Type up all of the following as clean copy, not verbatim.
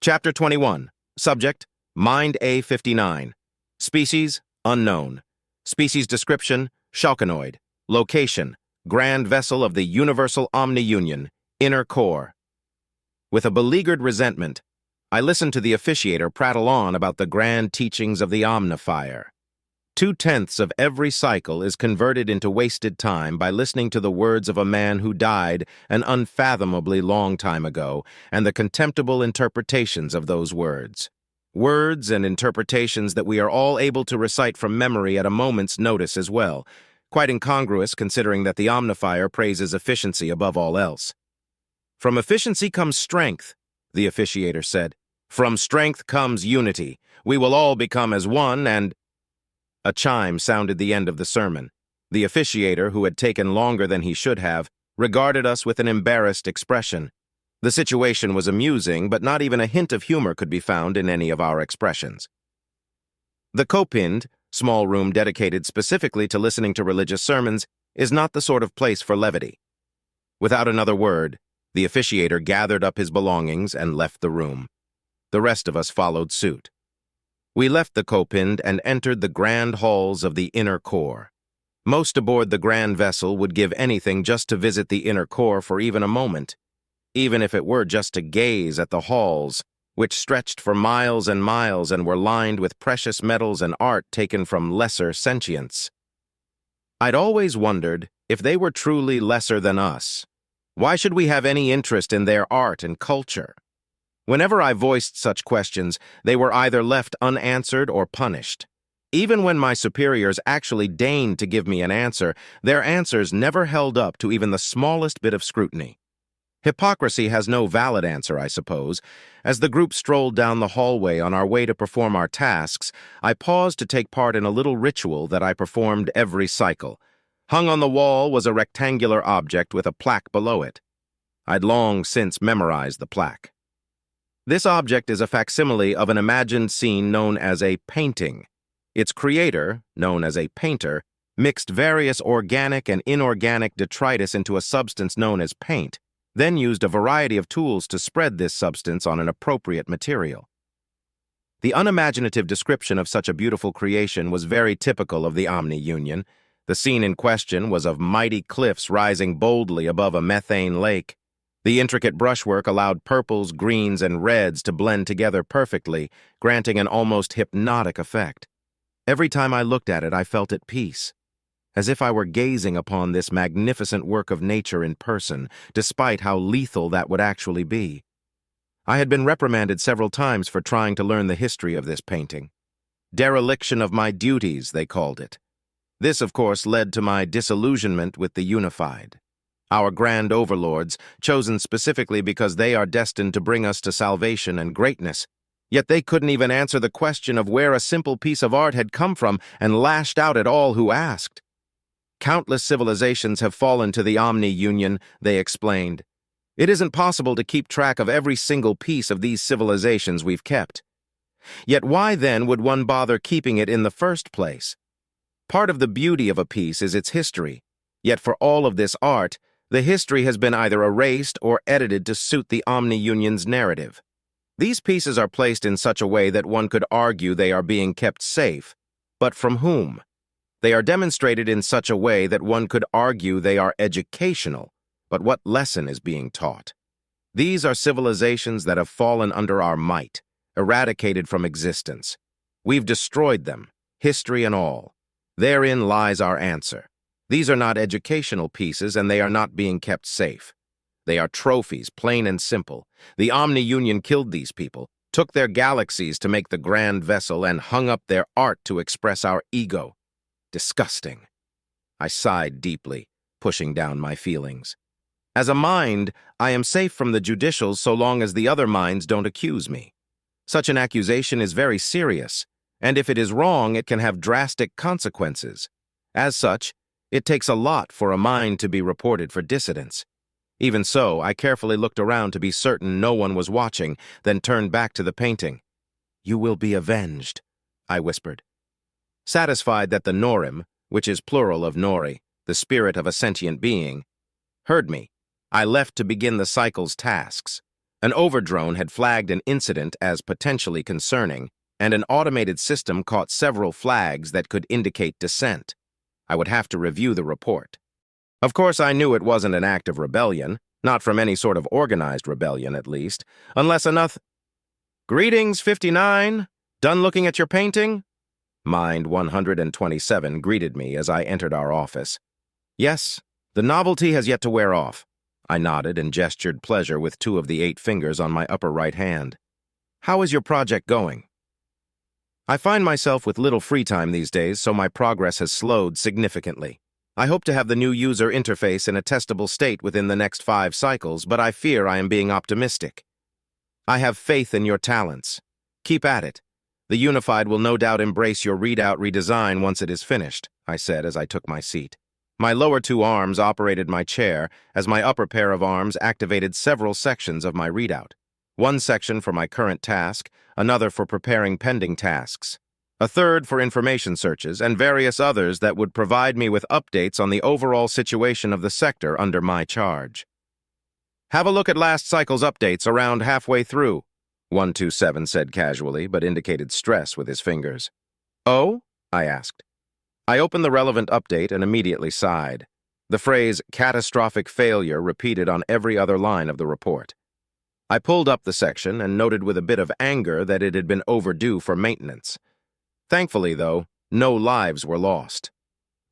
Chapter 21. Subject: Mind A59. Species: Unknown. Species description: Chalconoid. Location: Grand Vessel of the Universal Omni-Union, Inner Core. With a beleaguered resentment, I listened to the officiator prattle on about the grand teachings of the Omnifier. 2/10 of every cycle is converted into wasted time by listening to the words of a man who died an unfathomably long time ago and the contemptible interpretations of those words. Words and interpretations that we are all able to recite from memory at a moment's notice as well, quite incongruous considering that the Omnifier praises efficiency above all else. From efficiency comes strength, the officiator said. From strength comes unity. We will all become as one and... A chime sounded the end of the sermon. The officiator, who had taken longer than he should have, regarded us with an embarrassed expression. The situation was amusing, but not even a hint of humor could be found in any of our expressions. The Copind, small room dedicated specifically to listening to religious sermons, is not the sort of place for levity. Without another word, the officiator gathered up his belongings and left the room. The rest of us followed suit. We left the Copind and entered the grand halls of the Inner Core. Most aboard the grand vessel would give anything just to visit the Inner Core for even a moment, even if it were just to gaze at the halls, which stretched for miles and miles and were lined with precious metals and art taken from lesser sentients. I'd always wondered if they were truly lesser than us. Why should we have any interest in their art and culture? Whenever I voiced such questions, they were either left unanswered or punished. Even when my superiors actually deigned to give me an answer, their answers never held up to even the smallest bit of scrutiny. Hypocrisy has no valid answer, I suppose. As the group strolled down the hallway on our way to perform our tasks, I paused to take part in a little ritual that I performed every cycle. Hung on the wall was a rectangular object with a plaque below it. I'd long since memorized the plaque. This object is a facsimile of an imagined scene known as a painting. Its creator, known as a painter, mixed various organic and inorganic detritus into a substance known as paint, then used a variety of tools to spread this substance on an appropriate material. The unimaginative description of such a beautiful creation was very typical of the Omni-Union. The scene in question was of mighty cliffs rising boldly above a methane lake. The intricate brushwork allowed purples, greens, and reds to blend together perfectly, granting an almost hypnotic effect. Every time I looked at it, I felt at peace, as if I were gazing upon this magnificent work of nature in person, despite how lethal that would actually be. I had been reprimanded several times for trying to learn the history of this painting. Dereliction of my duties, they called it. This, of course, led to my disillusionment with the Unified. Our grand overlords, chosen specifically because they are destined to bring us to salvation and greatness. Yet they couldn't even answer the question of where a simple piece of art had come from and lashed out at all who asked. Countless civilizations have fallen to the Omni-Union, they explained. It isn't possible to keep track of every single piece of these civilizations we've kept. Yet why then would one bother keeping it in the first place? Part of the beauty of a piece is its history. Yet for all of this art, the history has been either erased or edited to suit the Omni-Union's narrative. These pieces are placed in such a way that one could argue they are being kept safe. But from whom? They are demonstrated in such a way that one could argue they are educational. But what lesson is being taught? These are civilizations that have fallen under our might, eradicated from existence. We've destroyed them, history and all. Therein lies our answer. These are not educational pieces, and they are not being kept safe. They are trophies, plain and simple. The Omni-Union killed these people, took their galaxies to make the grand vessel, and hung up their art to express our ego. Disgusting. I sighed deeply, pushing down my feelings. As a mind, I am safe from the judicials so long as the other minds don't accuse me. Such an accusation is very serious, and if it is wrong, it can have drastic consequences. As such, it takes a lot for a mind to be reported for dissidence. Even so, I carefully looked around to be certain no one was watching, then turned back to the painting. "You will be avenged," I whispered. Satisfied that the Norim, which is plural of Nori, the spirit of a sentient being, heard me, I left to begin the cycle's tasks. An overdrone had flagged an incident as potentially concerning, and an automated system caught several flags that could indicate dissent. I would have to review the report. Of course, I knew it wasn't an act of rebellion, not from any sort of organized rebellion, at least, unless enough— "Greetings, 59. Done looking at your painting?" Mind 127 greeted me as I entered our office. "Yes, the novelty has yet to wear off." I nodded and gestured pleasure with 2 of the 8 fingers on my upper right hand. "How is your project going?" I find myself with little free time these days, so my progress has slowed significantly. I hope to have the new user interface in a testable state within the next 5 cycles, but I fear I am being optimistic. "I have faith in your talents. Keep at it. The Unified will no doubt embrace your readout redesign once it is finished," I said as I took my seat. My lower 2 arms operated my chair, as my upper pair of arms activated several sections of my readout. One section for my current task, another for preparing pending tasks, a third for information searches, and various others that would provide me with updates on the overall situation of the sector under my charge. "Have a look at last cycle's updates around halfway through," 127 said casually, but indicated stress with his fingers. "Oh?" I asked. I opened the relevant update and immediately sighed. The phrase "catastrophic failure" repeated on every other line of the report. I pulled up the section and noted with a bit of anger that it had been overdue for maintenance. Thankfully, though, no lives were lost.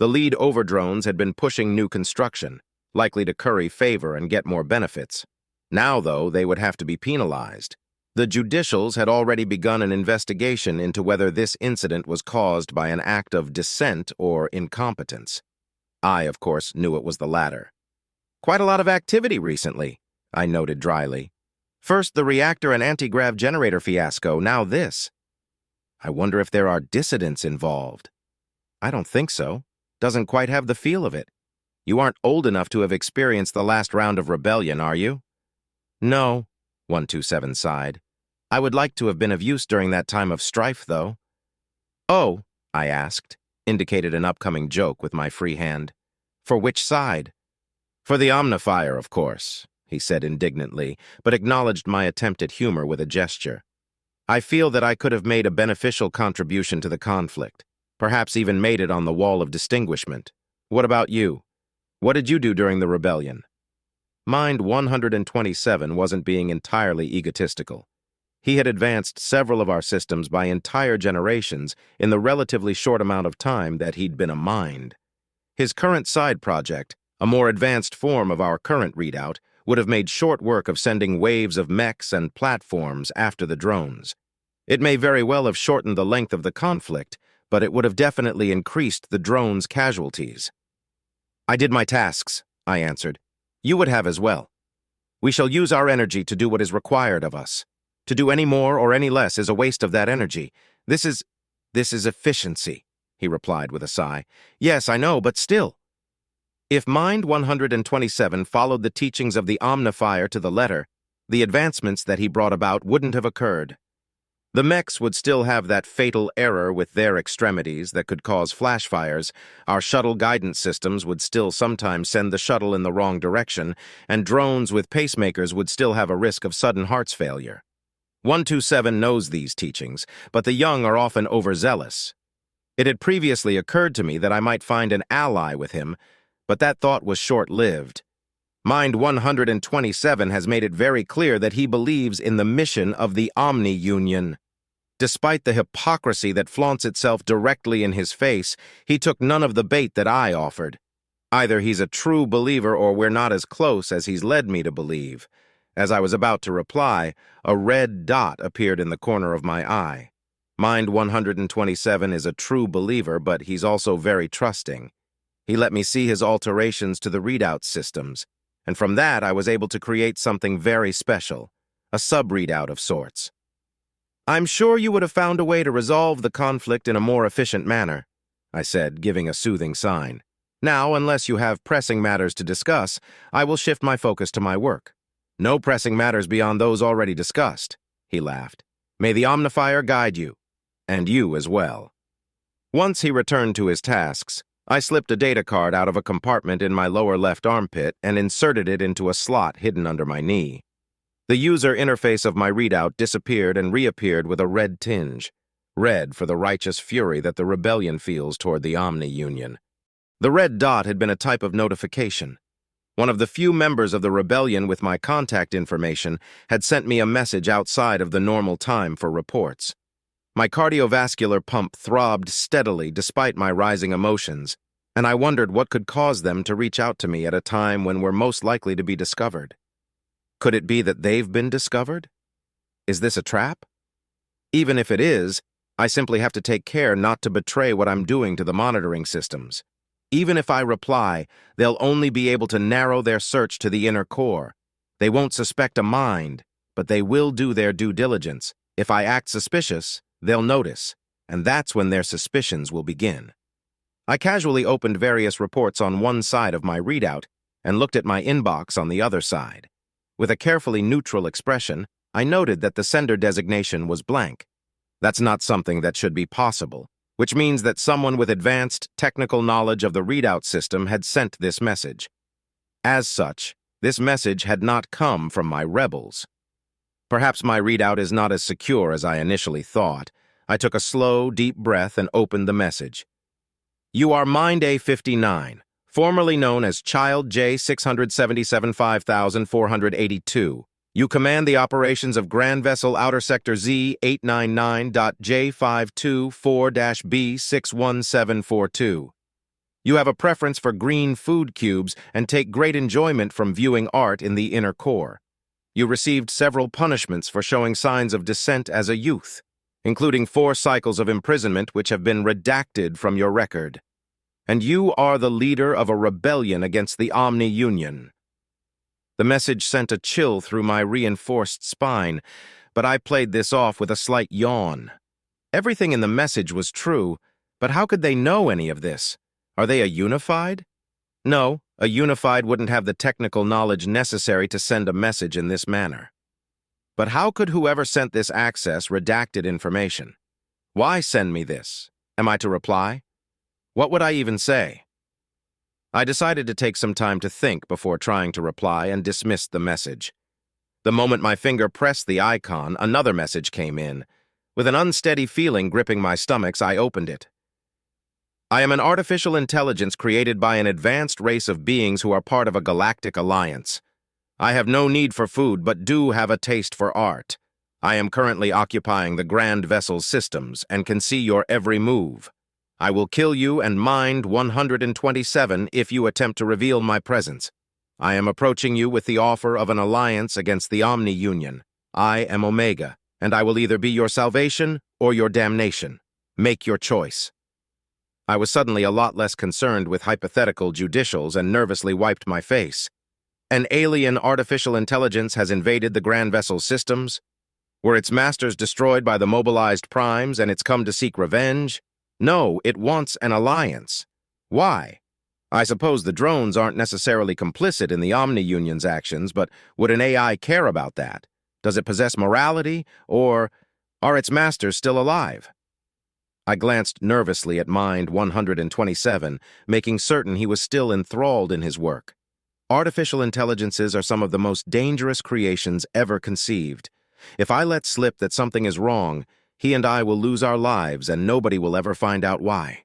The lead overdrones had been pushing new construction, likely to curry favor and get more benefits. Now, though, they would have to be penalized. The judicials had already begun an investigation into whether this incident was caused by an act of dissent or incompetence. I, of course, knew it was the latter. "Quite a lot of activity recently," I noted dryly. "First the reactor and anti-grav generator fiasco, now this. I wonder if there are dissidents involved." "I don't think so. Doesn't quite have the feel of it. You aren't old enough to have experienced the last round of rebellion, are you?" "No," 127 sighed. "I would like to have been of use during that time of strife, though." "Oh," I asked, indicated an upcoming joke with my free hand. "For which side?" "For the Omnifier, of course," he said indignantly, but acknowledged my attempt at humor with a gesture. "I feel that I could have made a beneficial contribution to the conflict, perhaps even made it on the Wall of Distinguishment. What about you? What did you do during the rebellion?" Mind 127 wasn't being entirely egotistical. He had advanced several of our systems by entire generations in the relatively short amount of time that he'd been a mind. His current side project, a more advanced form of our current readout, would have made short work of sending waves of mechs and platforms after the drones. It may very well have shortened the length of the conflict, but it would have definitely increased the drones' casualties. "I did my tasks," I answered. "You would have as well. We shall use our energy to do what is required of us. To do any more or any less is a waste of that energy. This is efficiency," he replied with a sigh. "Yes, I know, but still. If Mind 127 followed the teachings of the Omnifier to the letter, the advancements that he brought about wouldn't have occurred. The mechs would still have that fatal error with their extremities that could cause flash fires, our shuttle guidance systems would still sometimes send the shuttle in the wrong direction, and drones with pacemakers would still have a risk of sudden heart failure. 127 knows these teachings, but the young are often overzealous. It had previously occurred to me that I might find an ally with him, but that thought was short-lived. Mind 127 has made it very clear that he believes in the mission of the Omni-Union. Despite the hypocrisy that flaunts itself directly in his face, he took none of the bait that I offered. Either he's a true believer or we're not as close as he's led me to believe. As I was about to reply, a red dot appeared in the corner of my eye. Mind 127 is a true believer, but he's also very trusting. He let me see his alterations to the readout systems, and from that I was able to create something very special, a sub-readout of sorts. "I'm sure you would have found a way to resolve the conflict in a more efficient manner," I said, giving a soothing sign. "Now, unless you have pressing matters to discuss, I will shift my focus to my work." "No pressing matters beyond those already discussed," he laughed. "May the Omnifier guide you, and you as well." Once he returned to his tasks, I slipped a data card out of a compartment in my lower left armpit and inserted it into a slot hidden under my knee. The user interface of my readout disappeared and reappeared with a red tinge. Red for the righteous fury that the rebellion feels toward the Omni-Union. The red dot had been a type of notification. One of the few members of the rebellion with my contact information had sent me a message outside of the normal time for reports. My cardiovascular pump throbbed steadily despite my rising emotions, and I wondered what could cause them to reach out to me at a time when we're most likely to be discovered. Could it be that they've been discovered? Is this a trap? Even if it is, I simply have to take care not to betray what I'm doing to the monitoring systems. Even if I reply, they'll only be able to narrow their search to the inner core. They won't suspect a mind, but they will do their due diligence. If I act suspicious, they'll notice, and that's when their suspicions will begin. I casually opened various reports on one side of my readout and looked at my inbox on the other side. With a carefully neutral expression, I noted that the sender designation was blank. That's not something that should be possible, which means that someone with advanced technical knowledge of the readout system had sent this message. As such, this message had not come from my rebels. Perhaps my readout is not as secure as I initially thought. I took a slow, deep breath and opened the message. You are Mind A59, formerly known as Child J677-5482. You command the operations of Grand Vessel Outer Sector Z899.J524-B61742. You have a preference for green food cubes and take great enjoyment from viewing art in the inner core. You received several punishments for showing signs of dissent as a youth, including 4 cycles of imprisonment which have been redacted from your record. And you are the leader of a rebellion against the Omni-Union. The message sent a chill through my reinforced spine, but I played this off with a slight yawn. Everything in the message was true, but how could they know any of this? Are they a unified? No, a unified wouldn't have the technical knowledge necessary to send a message in this manner. But how could whoever sent this access redacted information? Why send me this? Am I to reply? What would I even say? I decided to take some time to think before trying to reply and dismissed the message. The moment my finger pressed the icon, another message came in. With an unsteady feeling gripping my stomach, I opened it. I am an artificial intelligence created by an advanced race of beings who are part of a galactic alliance. I have no need for food, but do have a taste for art. I am currently occupying the Grand Vessel's systems and can see your every move. I will kill you and Mind 127 if you attempt to reveal my presence. I am approaching you with the offer of an alliance against the Omni-Union. I am Omega, and I will either be your salvation or your damnation. Make your choice. I was suddenly a lot less concerned with hypothetical judicials and nervously wiped my face. An alien artificial intelligence has invaded the Grand Vessel's systems? Were its masters destroyed by the mobilized primes and it's come to seek revenge? No, it wants an alliance. Why? I suppose the drones aren't necessarily complicit in the Omni-Union's actions, but would an AI care about that? Does it possess morality, or are its masters still alive? I glanced nervously at Mind 127, making certain he was still enthralled in his work. Artificial intelligences are some of the most dangerous creations ever conceived. If I let slip that something is wrong, he and I will lose our lives and nobody will ever find out why.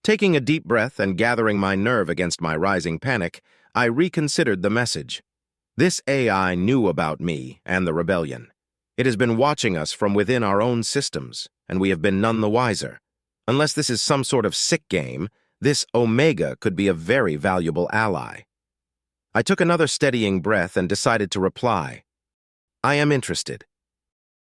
Taking a deep breath and gathering my nerve against my rising panic, I reconsidered the message. This AI knew about me and the rebellion. It has been watching us from within our own systems, and we have been none the wiser. Unless this is some sort of sick game, this Omega could be a very valuable ally. I took another steadying breath and decided to reply. I am interested.